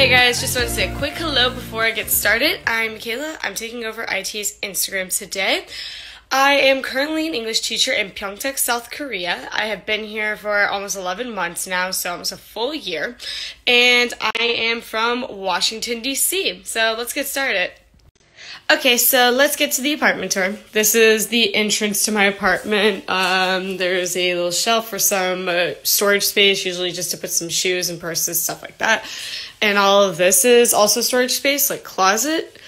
Hey guys, just want to say a quick hello before I get started. I'm Michaela. I'm taking over IT's Instagram today. I am currently an English teacher in Pyeongtaek, South Korea. I have been here for almost 11 months now, so almost a full year. And I am from Washington, D.C. So let's get started. Okay, so let's get to the apartment tour. This is the entrance to my apartment. There's a little shelf for some storage space, usually just to put some shoes and purses, stuff like that. And all of this is also storage space, like closet.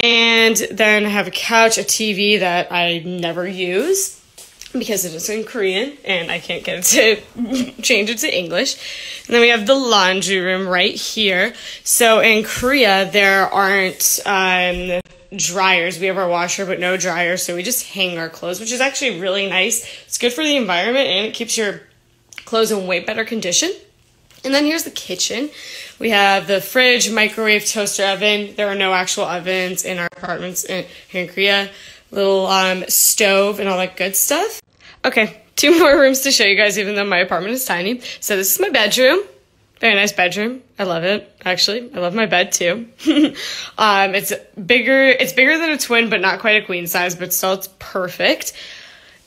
And then I have a couch, a TV that I never use because it is in Korean and I can't get it to change it to English. And then we have the laundry room right here. So in Korea, there aren't dryers. We have our washer, but no dryer. So we just hang our clothes, which is actually really nice. It's good for the environment and it keeps your clothes in way better condition. And then here's the kitchen. We have the fridge, microwave, toaster oven. There are no actual ovens in our apartments here in Korea. Little stove and all that good stuff. Okay, 2 more rooms to show you guys, even though my apartment is tiny. So this is my bedroom. Very nice bedroom. I love it, actually. I love my bed, too. It's bigger than a twin, but not quite a queen size, but still it's perfect.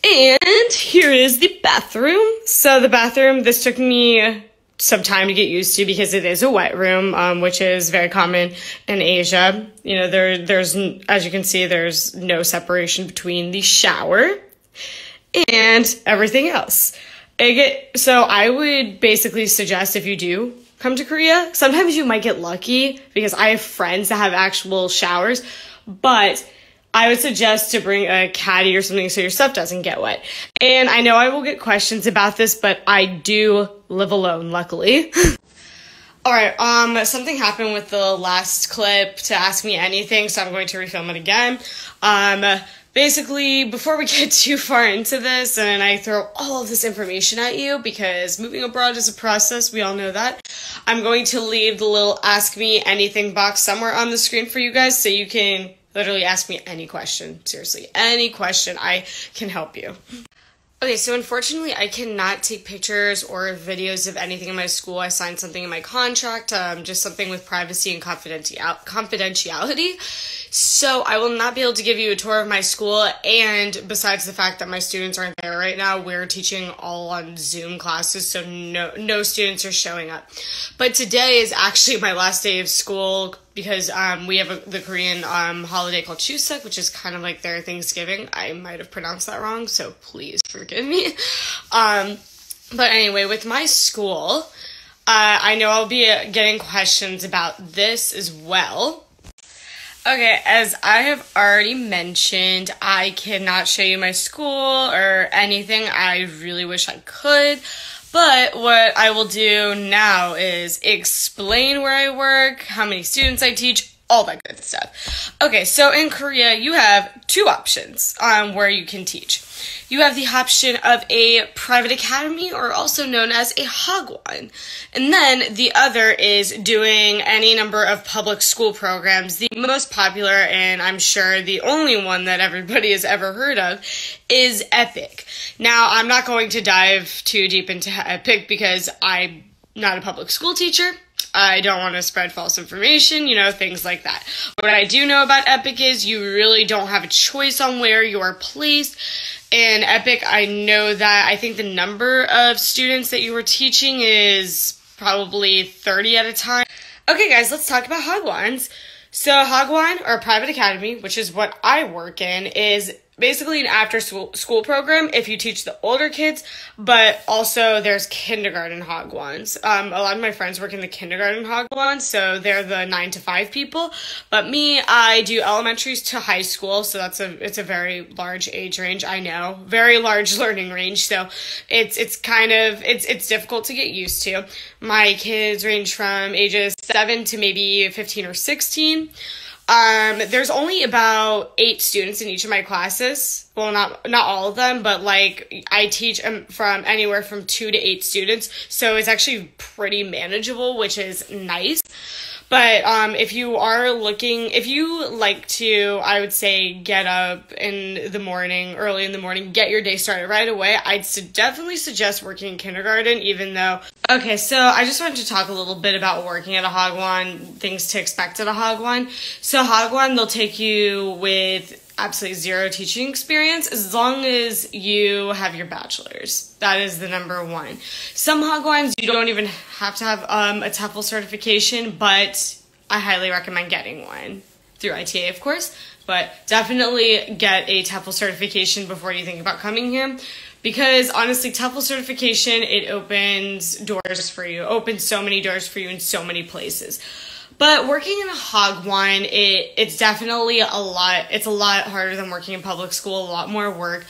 And here is the bathroom. So the bathroom, this took me some time to get used to because it is a wet room, which is very common in Asia. You know, there's, as you can see, there's no separation between the shower and everything else. So I would basically suggest if you do come to Korea, sometimes you might get lucky because I have friends that have actual showers, but I would suggest to bring a caddy or something so your stuff doesn't get wet. And I know I will get questions about this, but I do live alone, luckily. All right, something happened with the last clip to Ask Me Anything, so I'm going to refilm it again. Basically, before we get too far into this and I throw all of this information at you, because moving abroad is a process, we all know that, I'm going to leave the little Ask Me Anything box somewhere on the screen for you guys so you can literally ask me any question. Seriously, any question, I can help you. Okay, so unfortunately, I cannot take pictures or videos of anything in my school. I signed something in my contract, just something with privacy and confidentiality. So I will not be able to give you a tour of my school, and besides the fact that my students aren't there right now, we're teaching all on Zoom classes, so no students are showing up. But today is actually my last day of school because we have the Korean holiday called Chuseok, which is kind of like their Thanksgiving. I might have pronounced that wrong, so please forgive me. But anyway, with my school, I know I'll be getting questions about this as well. Okay, as I have already mentioned, I cannot show you my school or anything. I really wish I could. But what I will do now is explain where I work, how many students I teach, all that good stuff. Okay, so in Korea, you have 2 options on where you can teach. You have the option of a private academy, or also known as a hagwon. And then the other is doing any number of public school programs. The most popular, and I'm sure the only one that everybody has ever heard of, is EPIK. Now, I'm not going to dive too deep into EPIK because I'm not a public school teacher. I don't want to spread false information, things like that. What I do know about EPIK is you really don't have a choice on where you are placed. In EPIK, I know that I think the number of students that you were teaching is probably 30 at a time. Okay, guys, let's talk about hagwons. So hagwon, or private academy, which is what I work in, is basically an after-school program if you teach the older kids, but also there's kindergarten hagwons. A lot of my friends work in the kindergarten hagwons, so they're the 9 to 5 people. But me, I do elementary to high school, so it's a very large age range. I know, very large learning range. So it's difficult to get used to. My kids range from ages 7 to maybe 15 or 16. There's only about 8 students in each of my classes. well, not all of them, but like I teach from anywhere from 2 to 8 students, so it's actually pretty manageable, which is nice. But if you like to, I would say, get up in the morning, early in the morning, get your day started right away, I'd definitely suggest working in kindergarten, even though... Okay, so I just wanted to talk a little bit about working at a Hagwon, things to expect at a Hagwon. So Hagwon, they'll take you with absolutely zero teaching experience as long as you have your bachelor's. That is the number one. Some Hagwons, you don't even have to have a TEFL certification, but I highly recommend getting one through ITA, of course. But definitely get a TEFL certification before you think about coming here. Because honestly, TEFL certification, it opens doors for you, opens so many doors for you in so many places. But working in a Hagwon, it's definitely a lot harder than working in public school, a lot more work.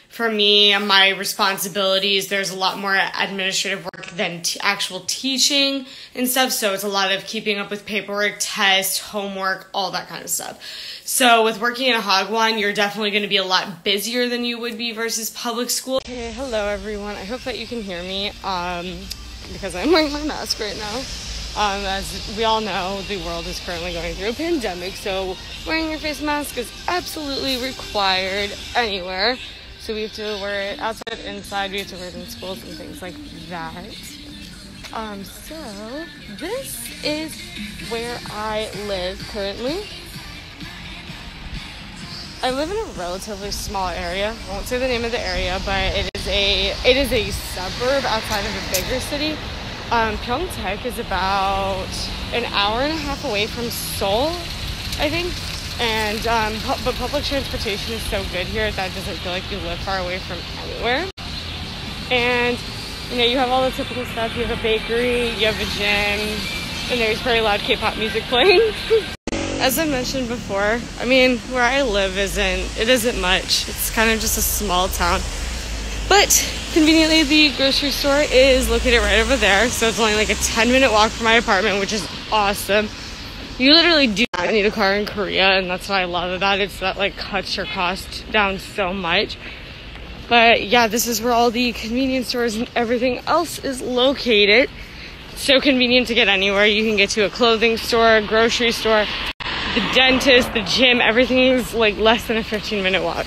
For me, my responsibilities, there's a lot more administrative work than actual teaching and stuff. So it's a lot of keeping up with paperwork, tests, homework, all that kind of stuff. So with working in a Hagwon, you're definitely going to be a lot busier than you would be versus public school. Okay, hello everyone. I hope that you can hear me because I'm wearing my mask right now. As we all know, the world is currently going through a pandemic, so wearing your face mask is absolutely required anywhere. So we have to wear it outside, inside, we have to wear it in schools and things like that. So this is where I live currently. I live in a relatively small area. I won't say the name of the area, but it is a suburb outside of a bigger city. Pyeongtaek is about an hour and a half away from Seoul, I think. And but public transportation is so good here that it doesn't feel like you live far away from anywhere. And you have all the typical stuff. You have a bakery, you have a gym, and there's very loud K-pop music playing. As I mentioned before, I mean, where I live isn't much. It's kind of just a small town. But conveniently, the grocery store is located right over there, so it's only like a 10-minute walk from my apartment, which is awesome. You literally do not need a car in Korea, and that's what I love about it. So that like cuts your cost down so much. But yeah, this is where all the convenience stores and everything else is located. So convenient to get anywhere. You can get to a clothing store, a grocery store, the dentist, the gym. Everything is like less than a 15-minute walk.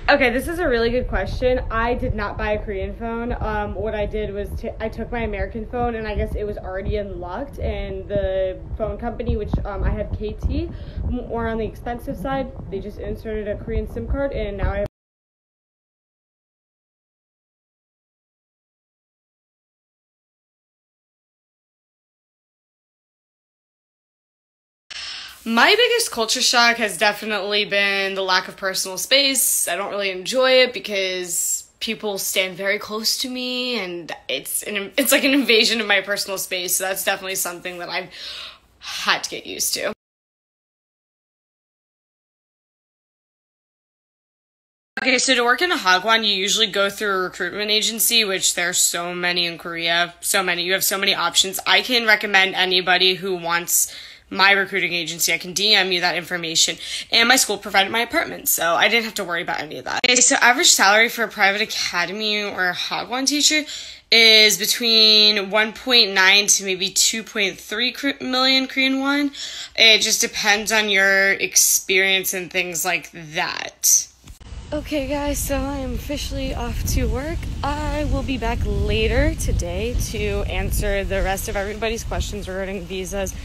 Okay, this is a really good question. I did not buy a Korean phone. What I did was I took my American phone, and I guess it was already unlocked, and the phone company, which I have KT, more on the expensive side, they just inserted a Korean SIM card, and now I have My biggest culture shock has definitely been the lack of personal space. I don't really enjoy it because people stand very close to me, and it's like an invasion of my personal space. So that's definitely something that I've had to get used to. Okay, so to work in a Hagwon, you usually go through a recruitment agency, which there's so many in Korea. So many. You have so many options. I can recommend anybody who wants my recruiting agency. I can DM you that information. And my school provided my apartment, so I didn't have to worry about any of that. Okay, so average salary for a private academy or a Hagwon teacher is between 1.9 to maybe 2.3 million Korean won. It just depends on your experience and things like that. Okay guys, so I am officially off to work. I will be back later today to answer the rest of everybody's questions regarding visas,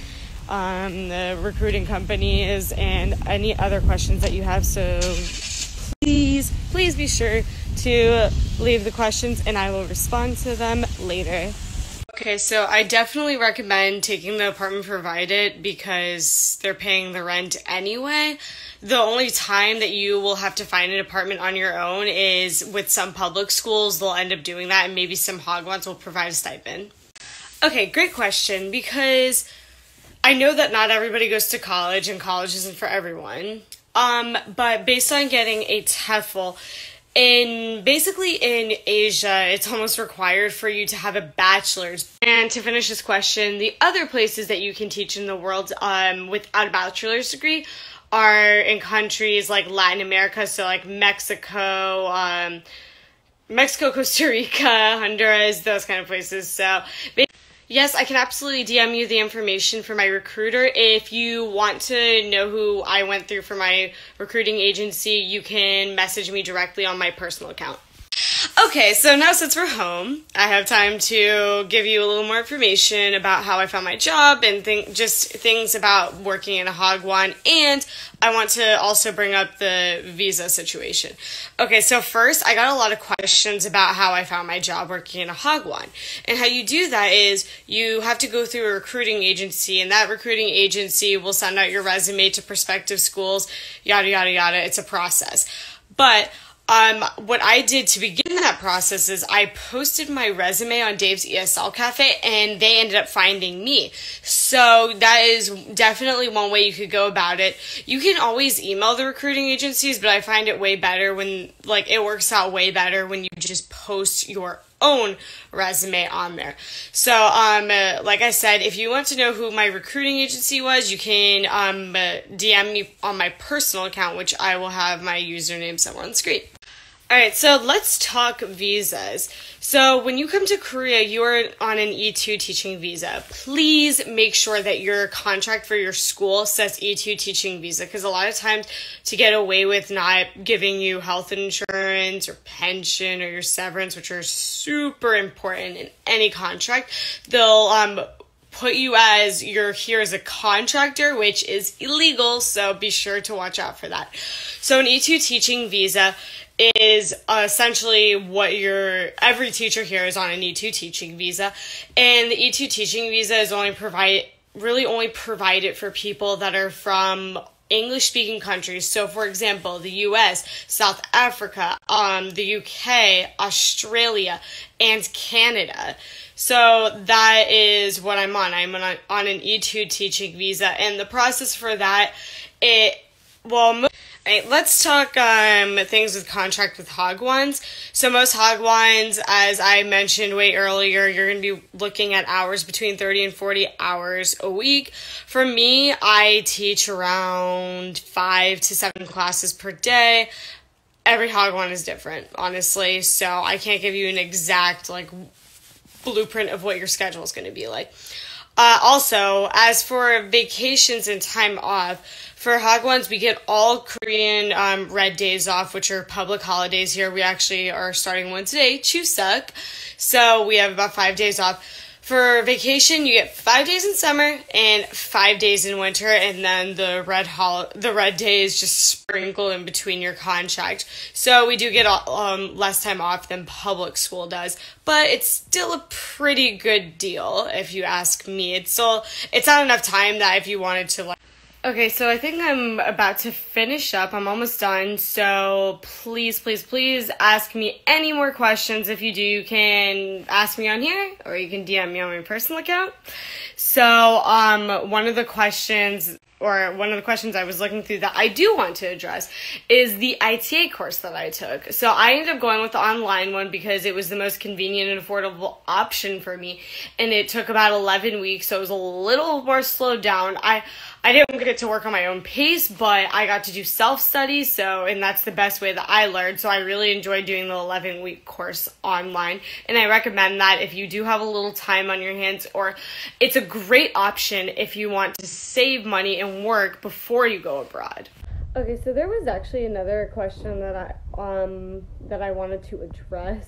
the recruiting companies, and any other questions that you have. So please be sure to leave the questions and I will respond to them later. Okay, so I definitely recommend taking the apartment provided because they're paying the rent anyway. The only time that you will have to find an apartment on your own is with some public schools. They'll end up doing that, and maybe some Hagwons will provide a stipend. Okay, great question, because I know that not everybody goes to college, and college isn't for everyone. But based on getting a TEFL, basically in Asia, it's almost required for you to have a bachelor's. And to finish this question, the other places that you can teach in the world without a bachelor's degree are in countries like Latin America, so like Mexico, Costa Rica, Honduras, those kind of places. So yes, I can absolutely DM you the information for my recruiter. If you want to know who I went through for my recruiting agency, you can message me directly on my personal account. Okay, so now since we're home, I have time to give you a little more information about how I found my job and just things about working in a Hagwon, and I want to also bring up the visa situation. Okay, so first, I got a lot of questions about how I found my job working in a Hagwon, and how you do that is you have to go through a recruiting agency, and that recruiting agency will send out your resume to prospective schools, yada, yada, yada. It's a process. But what I did to begin that process is I posted my resume on Dave's ESL Cafe, and they ended up finding me. So that is definitely one way you could go about it. You can always email the recruiting agencies, but I find it way better when, like, it works out way better when you just post your own resume on there. So, like I said, if you want to know who my recruiting agency was, you can DM me on my personal account, which I will have my username somewhere on the screen. Alright, so let's talk visas. So when you come to Korea, you are on an E2 teaching visa. Please make sure that your contract for your school says E2 teaching visa, because a lot of times to get away with not giving you health insurance or pension or your severance, which are super important in any contract, they'll put you as you're here as a contractor, which is illegal, so be sure to watch out for that. So an E2 teaching visa is essentially what every teacher here is on an E2 teaching visa, and the E2 teaching visa is only provided for people that are from English-speaking countries. So, for example, the U.S., South Africa, the U.K., Australia, and Canada. So that is what I'm on. I'm on an E2 teaching visa, and the process for that, let's talk things with contract with Hagwons. So most Hagwons, as I mentioned way earlier, you're going to be looking at hours between 30 and 40 hours a week. For me, I teach around 5 to 7 classes per day. Every Hagwon is different, honestly, so I can't give you an exact blueprint of what your schedule is going to be like. Also, as for vacations and time off, for Hagwons, we get all Korean red days off, which are public holidays here. We actually are starting one today, Chuseok. So we have about 5 days off. For vacation, you get 5 days in summer and 5 days in winter, and then the red days just sprinkle in between your contract. So we do get less time off than public school does, but it's still a pretty good deal if you ask me. It's not enough time that if you wanted to Okay, so I think I'm about to finish up. I'm almost done. So please, please, please ask me any more questions. If you do, you can ask me on here or you can DM me on my personal account. So one of the questions I was looking through that I do want to address is the ITA course that I took. So I ended up going with the online one because it was the most convenient and affordable option for me. And it took about 11 weeks, so it was a little more slowed down. I didn't get to work on my own pace, but I got to do self-study, and that's the best way that I learned. So I really enjoyed doing the 11-week course online, and I recommend that if you do have a little time on your hands, or it's a great option if you want to save money and work before you go abroad. Okay, so there was actually another question that I wanted to address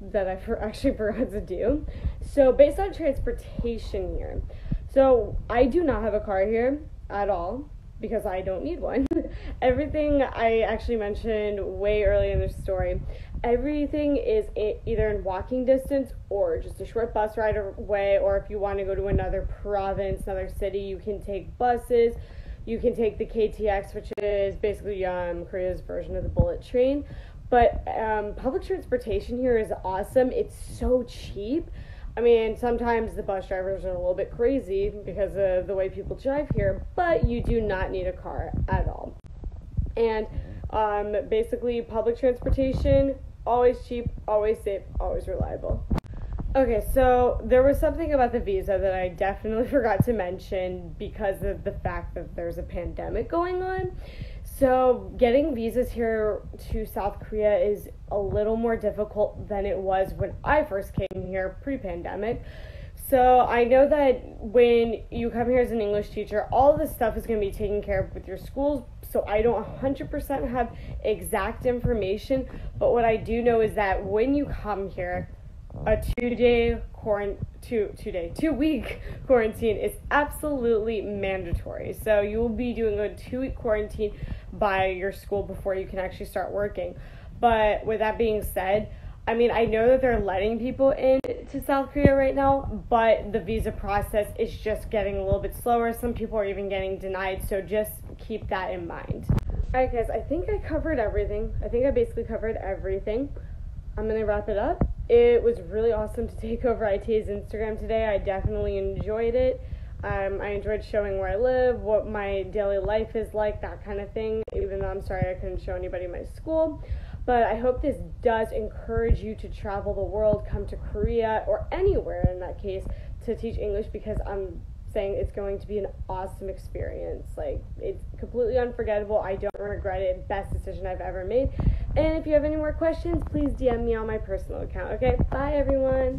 that I actually forgot to do. So based on transportation here, so I do not have a car here at all because I don't need one. Everything I actually mentioned way earlier in the story, everything is either in walking distance or just a short bus ride away, or if you want to go to another province, another city, you can take buses. You can take the KTX, which is basically Korea's version of the bullet train. But public transportation here is awesome. It's so cheap. I mean, sometimes the bus drivers are a little bit crazy because of the way people drive here, but you do not need a car at all. And basically, public transportation, always cheap, always safe, always reliable. Okay, so there was something about the visa that I definitely forgot to mention because of the fact that there's a pandemic going on. So getting visas here to South Korea is a little more difficult than it was when I first came here pre-pandemic. So I know that when you come here as an English teacher, all of this stuff is going to be taken care of with your schools. So I don't 100% have exact information, but what I do know is that when you come here, a 2-week quarantine is absolutely mandatory. So you will be doing a 2-week quarantine by your school before you can actually start working. But with that being said, I mean, I know that they're letting people in to South Korea right now, but the visa process is just getting a little bit slower. Some people are even getting denied, so just keep that in mind. Alright guys, I think I covered everything. I think I basically covered everything. I'm going to wrap it up. It was really awesome to take over IT's Instagram today. I definitely enjoyed it. I enjoyed showing where I live, what my daily life is like, that kind of thing, even though I'm sorry I couldn't show anybody my school. But I hope this does encourage you to travel the world, come to Korea, or anywhere in that case, to teach English, because I'm saying it's going to be an awesome experience. Like, it's completely unforgettable. I don't regret it. Best decision I've ever made. And if you have any more questions, please DM me on my personal account. Okay, bye everyone.